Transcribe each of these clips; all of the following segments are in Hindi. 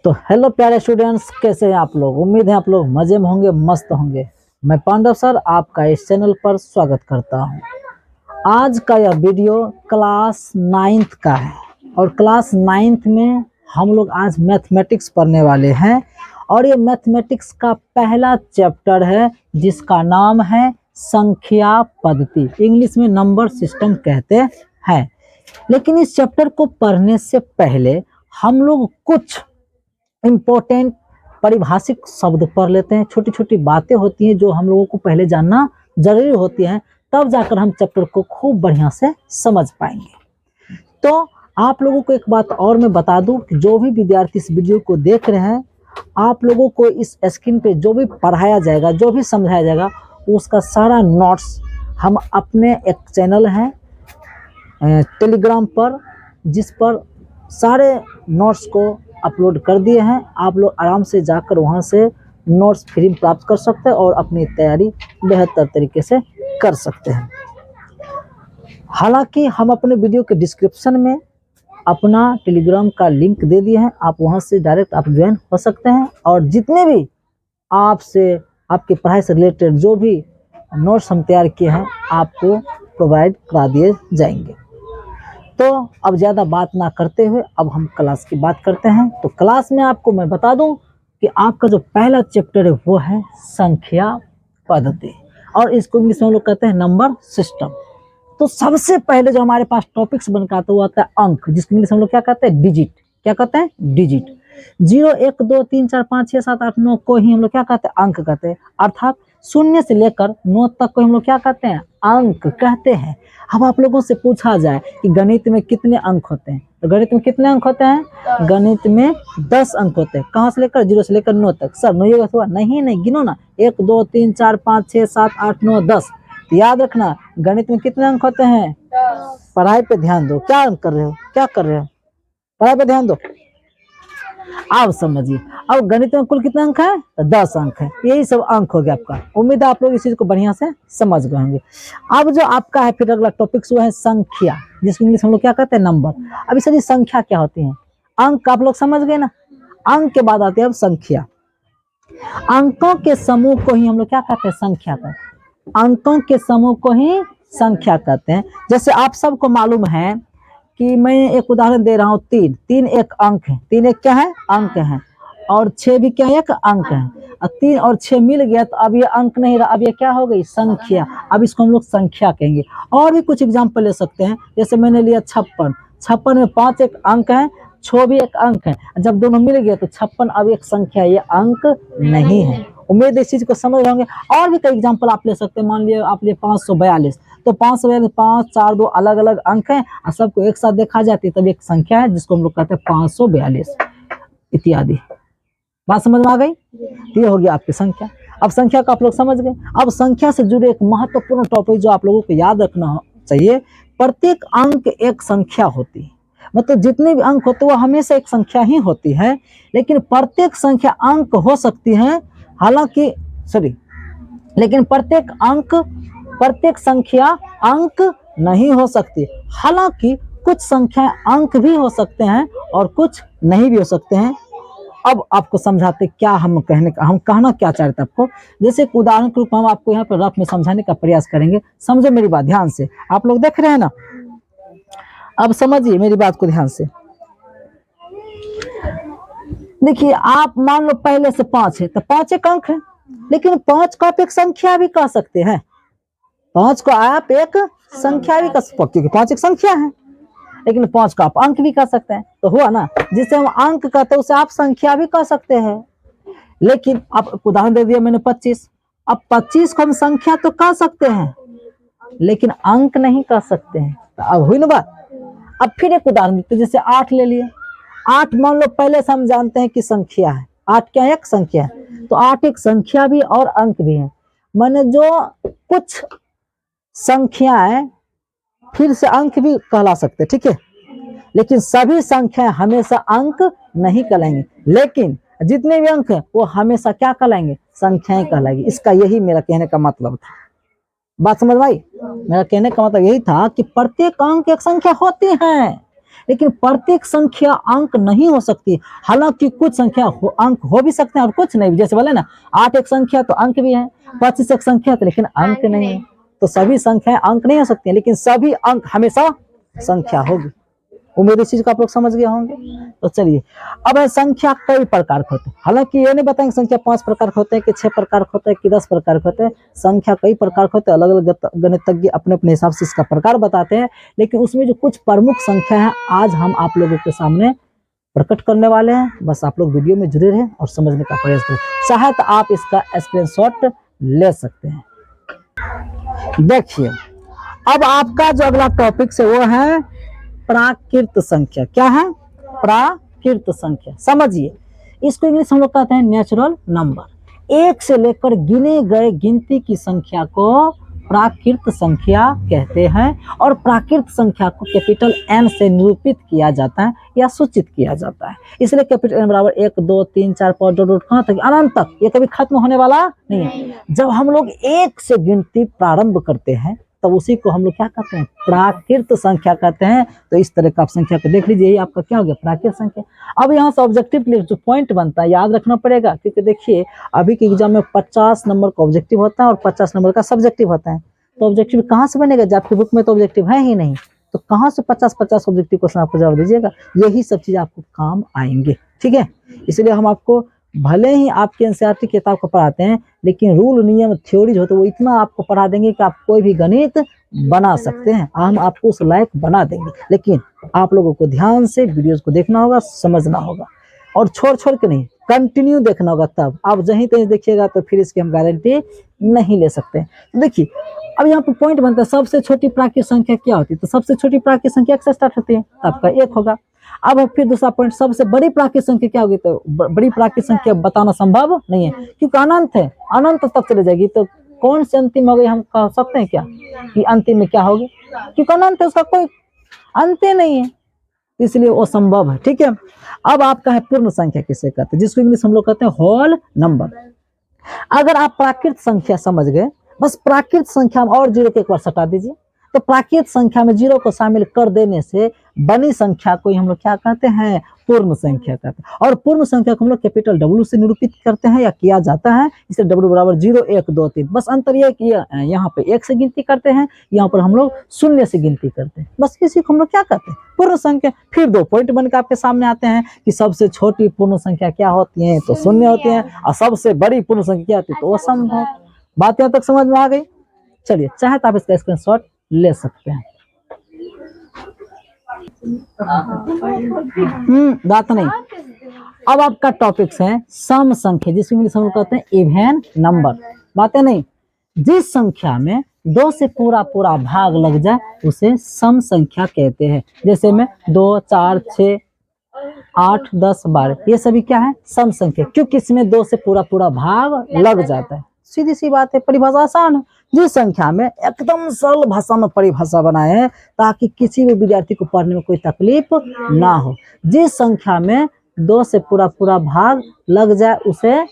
तो हेलो प्यारे स्टूडेंट्स, कैसे हैं आप लोग। उम्मीद है आप लोग मजे में होंगे, मस्त होंगे। मैं पांडव सर आपका इस चैनल पर स्वागत करता हूं। आज का यह वीडियो क्लास 9th का है और क्लास 9th में हम लोग आज मैथमेटिक्स पढ़ने वाले हैं और ये मैथमेटिक्स का पहला चैप्टर है जिसका नाम है संख्या पद्धति, इंग्लिश में नंबर सिस्टम कहते हैं। लेकिन इस चैप्टर को पढ़ने से पहले हम लोग कुछ इम्पोर्टेंट परिभाषिक शब्द पढ़ लेते हैं। छोटी छोटी बातें होती हैं जो हम लोगों को पहले जानना जरूरी होती है, तब जाकर हम चैप्टर को खूब बढ़िया से समझ पाएंगे। तो आप लोगों को एक बात और मैं बता दूं कि जो भी विद्यार्थी इस वीडियो को देख रहे हैं, आप लोगों को इस स्क्रीन पे जो भी पढ़ाया जाएगा, जो भी समझाया जाएगा, उसका सारा नोट्स हम अपने एक चैनल है टेलीग्राम पर, जिस पर सारे नोट्स को अपलोड कर दिए हैं। आप लोग आराम से जाकर वहां से नोट्स फ्री में प्राप्त कर सकते हैं और अपनी तैयारी बेहतर तरीके से कर सकते हैं। हालांकि हम अपने वीडियो के डिस्क्रिप्शन में अपना टेलीग्राम का लिंक दे दिए हैं, आप वहां से डायरेक्ट आप ज्वाइन हो सकते हैं और जितने भी आपसे आपकी पढ़ाई से रिलेटेड जो भी नोट्स हम तैयार किए हैं आपको प्रोवाइड करा दिए जाएंगे। तो अब ज़्यादा बात ना करते हुए अब हम क्लास की बात करते हैं। तो क्लास में आपको मैं बता दूं कि आपका जो पहला चैप्टर है वो है संख्या पद्धति और इसको इंग्लिश में हम लोग कहते हैं नंबर सिस्टम। तो सबसे पहले जो हमारे पास टॉपिक्स बनकर आता है वो आता है अंक, जिसको इंग्लिश में हम लोग क्या कहते हैं, डिजिट। क्या कहते हैं, डिजिट। 0 1 2 3 4 5 6 7 8 9 को ही हम लोग क्या कहते हैं, अंक कहते हैं। अर्थात 0 से लेकर 9 तक को हम लोग क्या कहते हैं, अंक कहते हैं। अब आप लोगों से पूछा जाए कि गणित में कितने अंक होते हैं, तो गणित में कितने अंक होते हैं, गणित में 10 अंक होते हैं। कहाँ से लेकर, 0 से लेकर 9 तक। सर 9 हुआ, नहीं गिनो ना, 1 2 3 4 5 6 7 8 9 10। याद रखना गणित में कितने अंक होते हैं, 10। पढ़ाई पे ध्यान दो, क्या कर रहे हो, क्या कर रहे हो, पढ़ाई पे ध्यान दो। आप समझिए, अब गणित में कुल कितने अंक है, 10 अंक है। यही सब अंक हो गया आपका। उम्मीद है आप लोग इस चीज को बढ़िया से समझ गए होंगे। अब जो आपका है फिर अगला टॉपिक वो है संख्या, जिसको इंग्लिश में हम लोग क्या कहते हैं, नंबर। अब इस संख्या क्या होती है, अंक आप लोग समझ गए ना। अंक के बाद आते हैं अब संख्या। अंकों के समूह को ही हम लोग क्या कहते हैं, संख्या कहते हैं। अंकों के समूह को ही संख्या कहते हैं। जैसे आप सबको मालूम है कि मैं एक उदाहरण दे रहा हूँ, 3 एक अंक है। 3 एक क्या है, अंक है। और 6 भी क्या है, एक अंक है। 3 और 6 मिल गया तो अब ये अंक नहीं रहा, अब ये क्या हो गई, संख्या। अब इसको हम लोग संख्या कहेंगे। और भी कुछ एग्जाम्पल ले सकते हैं, जैसे मैंने लिया 56। 56 में 5 एक अंक है, 6 भी एक अंक है। जब दोनों मिल गए तो 56 अब एक संख्या, ये अंक नहीं है। उम्मीद इस चीज को समझ रहे होंगे। और भी कई एग्जाम्पल आप ले सकते हैं। मान लिया आप लिए 542, तो 542 5 4 2 अलग अलग अंक हैं और सबको एक साथ देखा जाती है तब एक संख्या है, जिसको हम लोग कहते हैं 542 इत्यादि। बात समझ में आ गई, ये हो गया आपकी संख्या। अब संख्या को आप लोग समझ गए। अब संख्या से जुड़े एक महत्वपूर्ण टॉपिक जो आप लोगों को याद रखना चाहिए, प्रत्येक अंक एक संख्या होती है। मतलब जितने भी अंक होते हैं वो हमेशा एक संख्या ही होती है, लेकिन प्रत्येक संख्या अंक हो सकती है। हालांकि लेकिन प्रत्येक संख्या अंक नहीं हो सकती। हालांकि कुछ संख्याएं अंक भी हो सकते हैं और कुछ नहीं भी हो सकते हैं। अब आपको समझाते क्या हम कहना क्या चाहते हैं आपको। जैसे एक उदाहरण के रूप में हम आपको यहाँ पर रफ में समझाने का प्रयास करेंगे। समझो मेरी बात ध्यान से, आप लोग देख रहे हैं ना, अब समझिए मेरी बात को ध्यान से। देखिए, आप मान लो पहले से 5 है तो 5 एक अंक है, लेकिन 5 को आप एक संख्या भी कह सकते हैं। 5 को आप एक संख्या भी कह सकते हैं, क्योंकि 5 एक संख्या है। लेकिन 5 को आप अंक भी कह सकते हैं, तो हुआ ना। जिसे हम अंक कहते हैं उसे आप संख्या भी कह सकते हैं। लेकिन अब उदाहरण दे दिया मैंने 25। अब 25 को हम संख्या तो कह सकते हैं लेकिन अंक नहीं कह सकते हैं। तो अब हुई ना बात। अब फिर एक उदाहरण देते, जैसे 8 ले लिए। 8 मान लो पहले से हम जानते हैं कि संख्या है। 8 क्या है, एक संख्या है। तो 8 एक संख्या भी और अंक भी है। मैंने जो कुछ संख्याएं फिर से अंक भी कहला सकते, ठीक है, लेकिन सभी संख्याएं हमेशा अंक नहीं कहलाएंगे। लेकिन जितने भी अंक हैं वो हमेशा क्या कहलाएंगे, संख्याएं कहलाएंगी। इसका यही मेरा कहने का मतलब था। बात समझ में आई। मेरा कहने का मतलब यही था कि प्रत्येक अंक एक संख्या होती है, लेकिन प्रत्येक संख्या अंक नहीं हो सकती। हालांकि कुछ संख्या अंक हो भी सकते हैं और कुछ नहीं, जैसे बोले ना 8 एक संख्या तो अंक भी है, 25 एक संख्या तो लेकिन अंक नहीं है। तो सभी संख्याएं अंक नहीं हो सकती हैं, लेकिन सभी अंक हमेशा संख्या होगी। उम्मीद इस चीज को आप लोग समझ गए होंगे। तो चलिए, अब संख्या कई प्रकार के होते हैं। हालांकि ये नहीं बताएंगे संख्या 5 प्रकार के होते हैं कि 6 प्रकार के होते हैं कि 10 प्रकार के होते हैं। संख्या कई प्रकार के होते हैं, अलग अलग गणितज्ञ अपने अपने हिसाब से इसका प्रकार बताते हैं। लेकिन उसमें जो कुछ प्रमुख संख्या है आज हम आप लोगों के सामने प्रकट करने वाले हैं। बस आप लोग वीडियो में जुड़े रहें और समझने का प्रयास करें। चाहे तो आप इसका स्क्रीनशॉट ले सकते हैं। देखिए, अब आपका जो अगला टॉपिक है वो है प्राकृत संख्या। क्या है? प्राकृत संख्या। समझिए, इसको इंग्लिश हम लोग कहते हैं नेचुरल नंबर। एक से लेकर गिने गए गिनती की संख्या को प्राकृत संख्या कहते हैं और प्राकृत संख्या को कैपिटल एन से निरूपित किया जाता है या सूचित किया जाता है। इसलिए कैपिटल एन बराबर 1 2 3 4 5 डॉट कहां तक? अनंत तक। ये कभी खत्म होने वाला नहीं है। जब हम लोग एक से गिनती प्रारंभ करते हैं तब उसी को हम लोग क्या कहते हैं? प्राकृत संख्या कहते हैं। तो इस तरह का आप संख्या को देख लीजिए, आपका क्या हो गया? प्राकृत संख्या। अब यहाँ से ऑब्जेक्टिव जो पॉइंट बनता है याद रखना पड़ेगा, क्योंकि देखिए अभी के एग्जाम में 50 नंबर का ऑब्जेक्टिव होता है और 50 नंबर का सब्जेक्टिव होता है। तो ऑब्जेक्टिव कहाँ से बनेगा? जब आपकी बुक में तो ऑब्जेक्टिव है ही नहीं, तो कहाँ से 50 ऑब्जेक्टिव क्वेश्चन आपको जवाब दीजिएगा? यही सब चीज आपको काम आएंगे। ठीक है, इसलिए हम आपको भले ही आपके एनसीईआरटी किताब को पढ़ाते हैं, लेकिन रूल नियम थ्योरी जो तो वो इतना आपको पढ़ा देंगे कि आप कोई भी गणित बना सकते हैं। हम आपको उस लायक बना देंगे, लेकिन आप लोगों को ध्यान से वीडियोस को देखना होगा, समझना होगा और छोड़ छोड़ के नहीं, कंटिन्यू देखना होगा। तब आप जहीं तहीं देखिएगा तो फिर इसकी हम गारंटी नहीं ले सकते। तो देखिए, अब यहाँ पे पॉइंट बनता है सबसे छोटी प्राकृत संख्या क्या होती है? तो सबसे छोटी प्राकृत संख्या 1 से स्टार्ट होती है, तो आपका 1 होगा। अब फिर दूसरा पॉइंट, सबसे बड़ी प्राकृत संख्या क्या होगी? तो बड़ी प्राकृत संख्या बताना संभव नहीं है, क्योंकि अनंत है, अनंत तक चले जाएगी। तो कौन सी अंतिम हो गई? हम कह सकते हैं क्या कि अंतिम में क्या होगी? क्योंकि अनंत है, उसका कोई अंत नहीं है, इसलिए वो संभव है। ठीक है, अब आपका है पूर्ण संख्या किसे कहते हैं? जिसको इंग्लिश हम लोग कहते हैं होल नंबर। अगर आप प्राकृत संख्या समझ गए, बस प्राकृत संख्या में और जीरो को एक बार सटा दीजिए, तो प्राकृत संख्या में जीरो को शामिल कर देने से बनी संख्या को हम लोग क्या कहते हैं? पूर्ण संख्या कहते हैं। और पूर्ण संख्या को हम लोग कैपिटल डब्ल्यू से निरूपित करते हैं या किया जाता है। इसलिए डब्ल्यू बराबर 0 1 2 3। बस अंतर यह कि यहाँ पे 1 से गिनती करते हैं, यहाँ पर हम लोग 0 से गिनती करते हैं। बस इसी को हम लोग क्या कहते हैं? पूर्ण संख्या। फिर 2 पॉइंट बनकर आपके सामने आते हैं कि सबसे छोटी पूर्ण संख्या क्या होती है? तो 0 होती है। और सबसे बड़ी पूर्ण संख्या क्या होती है? तो असंभव। बात यहाँ तक समझ में आ गई? चलिए, चाहे तो आप इसका स्क्रीनशॉट ले सकते हैं। बात नहीं। अब आपका टॉपिक्स है सम संख्या, जिसको इंग्लिश में कहते हैं इवन नंबर। बातें नहीं, जिस संख्या में 2 से पूरा पूरा भाग लग जाए उसे सम संख्या कहते हैं। जैसे में 2 4 6 8 10 12, ये सभी क्या है? सम संख्या, क्योंकि इसमें 2 से पूरा पूरा भाग लग जाता है। सीधी सी बात है, परिभाषा आसान है। जिस संख्या में एकदम सरल भाषा में परिभाषा बनाए हैं ताकि किसी भी विद्यार्थी को पढ़ने में कोई तकलीफ ना हो। जिस संख्या में 2 से पूरा पूरा भाग लग जाए उसे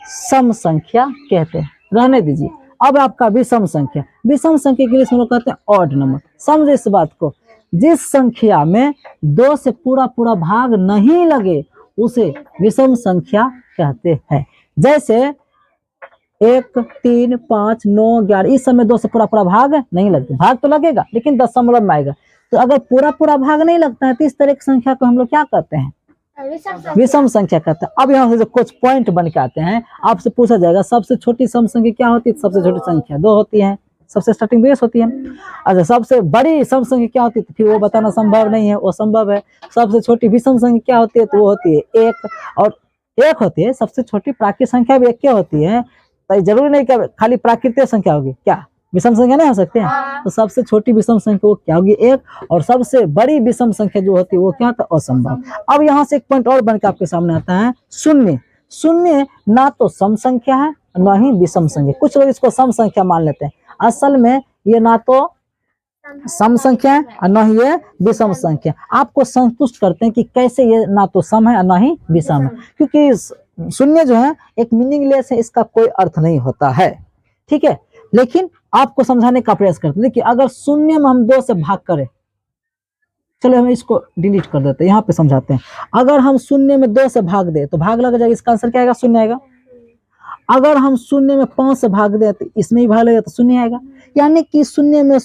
सम संख्या कहते हैं। रहने दीजिए। अब आपका विषम संख्या। विषम संख्या के लिए हम लोग कहते हैं ऑड नंबर। समझे इस बात को? जिस संख्या में 2 से पूरा पूरा भाग नहीं लगे उसे विषम संख्या कहते हैं। जैसे 1 3 5 9 11, इस समय 2 से पूरा पूरा भाग नहीं लगता। भाग तो लगेगा लेकिन दशमलव में आएगा। तो अगर पूरा पूरा भाग नहीं लगता है तो इस तरह की संख्या को हम लोग क्या कहते हैं? विषम संख्या कहते हैं। अब यहाँ से जो कुछ पॉइंट बन के आते हैं, आपसे पूछा जाएगा सबसे छोटी सम संख्या क्या होती है? सबसे छोटी संख्या 2 होती है, सबसे स्टार्टिंग बेस होती है। अच्छा, सबसे बड़ी सम संख्या क्या होती है? तो फिर वो बताना संभव नहीं है, वो संभव है। सबसे छोटी विषम संख्या क्या होती है? तो वो होती है 1, और 1 होती है। सबसे छोटी प्राकृत संख्या भी 1 क्या होती है? तो जरूरी नहीं कि खाली प्राकृतिक संख्या होगी, क्या विषम संख्या नहीं हो सकते हैं? तो सबसे छोटी विषम संख्या वो क्या होगी? 1। और सबसे बड़ी विषम संख्या जो होती है वो क्या? तो असंभव। अब यहाँ से एक पॉइंट और बनकर आपके सामने आता है शून्य। शून्य ना तो सम संख्या है ना ही विषम संख्या। कुछ लोग इसको सम संख्या मान लेते हैं, असल में ये ना तो सम संख्या है और न ही ये विषम संख्या। आपको संतुष्ट करते हैं कि कैसे ये ना तो सम है और ना ही विषम है, क्योंकि शून्य जो है एक मीनिंगलेस है, इसका कोई अर्थ नहीं होता है। ठीक है, लेकिन आपको समझाने का प्रयास करते हैं। देखिए, अगर शून्य में हम 2 से भाग करें चलो हम इसको डिलीट कर देते हैं, यहाँ पे समझाते हैं। अगर हम शून्य में 2 से भाग दे तो भाग लग जाएगा, इसका आंसर क्या आएगा? शून्य आएगा। अगर हम शून्य में 5 से भाग दे तो इसमें भी भाग लगेगा तो शून्य आएगा। यानी कि शून्य में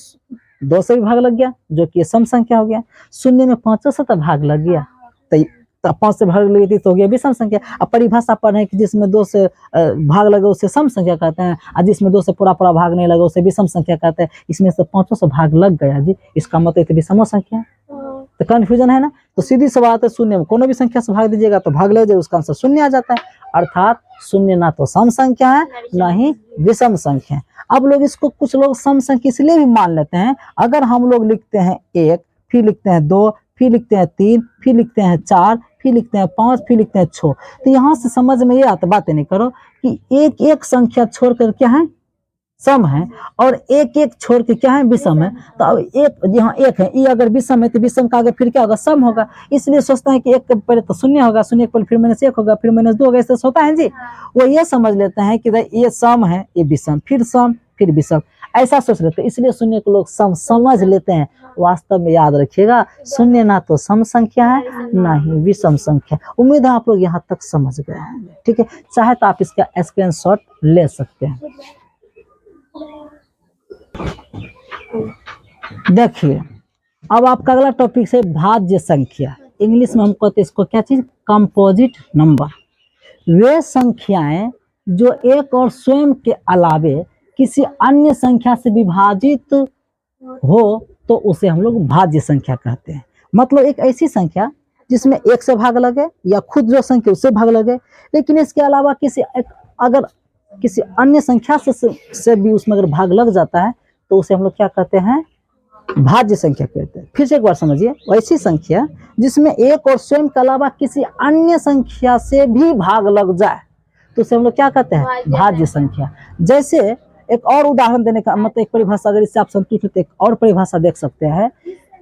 2 से भी भाग लग गया, जो कि सम संख्या हो गया। शून्य में 5 से तो भाग लग गया, तो 5 से भाग लगी थी तो हो गया विषम संख्या। अब परिभाषा पढ़े कि जिसमें 2 से भाग लगे उसे सम संख्या कहते हैं, और जिसमें 2 से पूरा पूरा भाग नहीं लगे उसे विषम संख्या कहते हैं। इसमें से 5 से भाग लग गया जी, इसका मतलब विषम संख्या। तो कंफ्यूजन है ना? तो सीधी सी बात है, शून्य में कोनो भी संख्या से भाग दीजिएगा तो भाग लग जाए, उसका आंसर शून्य आ जाता है। अर्थात शून्य ना तो सम संख्या है ना ही विषम संख्या है। अब लोग इसको, कुछ लोग सम संख्या इसलिए भी मान लेते हैं, अगर हम लोग लिखते हैं 1, फिर लिखते हैं 2, फिर लिखते हैं 3, फिर लिखते हैं 4, फिर लिखते हैं 5, फिर लिखते हैं 6, तो यहाँ से समझ में ये आता, बातें नहीं करो कि एक एक संख्या छोड़कर क्या है? सम है, और एक एक छोड़ के क्या है? विषम है। तो अब एक, यहाँ एक है, ये अगर विषम है तो विषम का आगे फिर क्या होगा? सम होगा। इसलिए सोचता है कि एक के पहले तो शून्य होगा, शून्य के पहले फिर -1 होगा, फिर -2 होगा, ऐसे होता है जी। वो ये समझ लेते हैं कि ये सम है, ये विषम, फिर सम, फिर विषम, ऐसा सोच लेते हैं। इसलिए शून्य को लोग सम समझ लेते हैं। वास्तव में याद रखिएगा, शून्य ना तो सम संख्या है ना ही विषम संख्या। उम्मीद है आप लोग यहाँ तक समझ गए हैं, ठीक है। चाहे तो आप इसका स्क्रीनशॉट ले सकते हैं। देखिए, अब आपका अगला टॉपिक है भाज्य संख्या। इंग्लिश में हम कहते हैं इसको क्या चीज? Composite number. वे संख्याएं जो एक और स्वयं के अलावे किसी अन्य संख्या से विभाजित हो तो उसे हम लोग भाज्य संख्या कहते हैं। मतलब एक ऐसी संख्या जिसमें 1 से भाग लगे या खुद जो संख्या उससे भाग लगे, लेकिन इसके अलावा अगर किसी अन्य संख्या से भी उसमें अगर भाग लग जाता है तो उसे हम लोग क्या कहते हैं? भाज्य संख्या कहते हैं। फिर से एक बार समझिए, वैसी संख्या जिसमें एक और स्वयं के अलावा किसी अन्य संख्या से भी भाग लग जाए तो उसे हम लोग क्या कहते हैं? भाज्य संख्या। जैसे एक और उदाहरण देने का मतलब, एक परिभाषा, अगर इससे आप संतुष्ट हो तो एक और परिभाषा देख सकते हैं,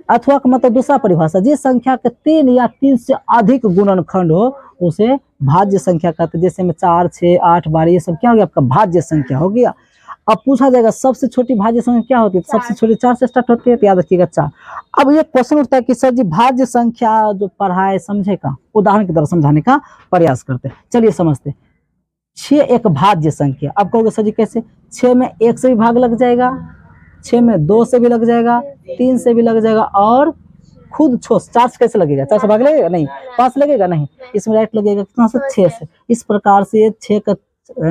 अथवा मतलब दूसरा परिभाषा, जिस संख्या के 3 या 3 से अधिक गुणनखंड हो उसे भाज्य संख्या कहते हैं। जैसे में 4, 6, 8, 12 ये सब क्या हो गया? आपका भाज्य संख्या हो गया। अब पूछा जाएगा सबसे छोटी भाज्य संख्या क्या होती है? सबसे छोटी 4 से स्टार्ट होती है, तो याद रखिएगा 4। अब ये क्वेश्चन उठता है कि सर जी भाज्य संख्या जो पढ़ा है समझे का, उदाहरण की तरह समझाने का प्रयास करते हैं। चलिए समझते हैं। 6 एक भाज्य संख्या। अब कहोगे सर जी कैसे? 6 में 1 से भी भाग लग जाएगा, 6 में 2 से भी लग जाएगा, 3 से भी लग जाएगा, और खुद 4 से कैसे लगेगा? 4 से भाग लगेगा नहीं, 5 लगेगा नहीं, इसमें राइट लगेगा कितना से? 6 से। इस प्रकार से 6 का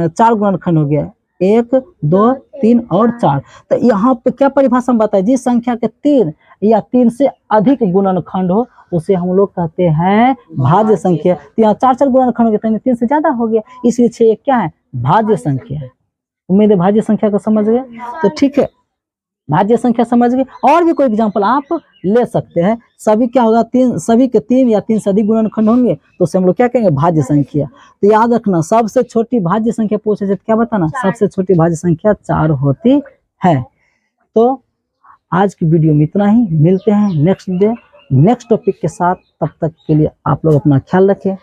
4 गुणनखंड हो गया, 1, 2, 3 और 4। तो यहाँ पे क्या परिभाषा में बताया? जिस संख्या के 3 या 3 से अधिक गुणनखंड हो उसे हम लोग कहते हैं भाज्य संख्या। तो यहाँ 4 गुणनखंड हो गया, 3 से ज्यादा हो गया, इसलिए 6 एक क्या है? भाज्य संख्या है। उम्मीद है भाज्य संख्या को समझ गए। तो ठीक है, भाज्य संख्या समझ गए। और भी कोई एग्जांपल आप ले सकते हैं। सभी क्या होगा? सभी के 3 या 3 से अधिक गुणनखंड होंगे तो उसे हम लोग क्या कहेंगे? भाज्य संख्या। तो याद रखना, सबसे छोटी भाज्य संख्या पूछे तो क्या बताना? सबसे छोटी भाज्य संख्या 4 होती है। तो आज की वीडियो में इतना ही, मिलते हैं नेक्स्ट डे नेक्स्ट टॉपिक के साथ। तब तक के लिए आप लोग अपना ख्याल रखें।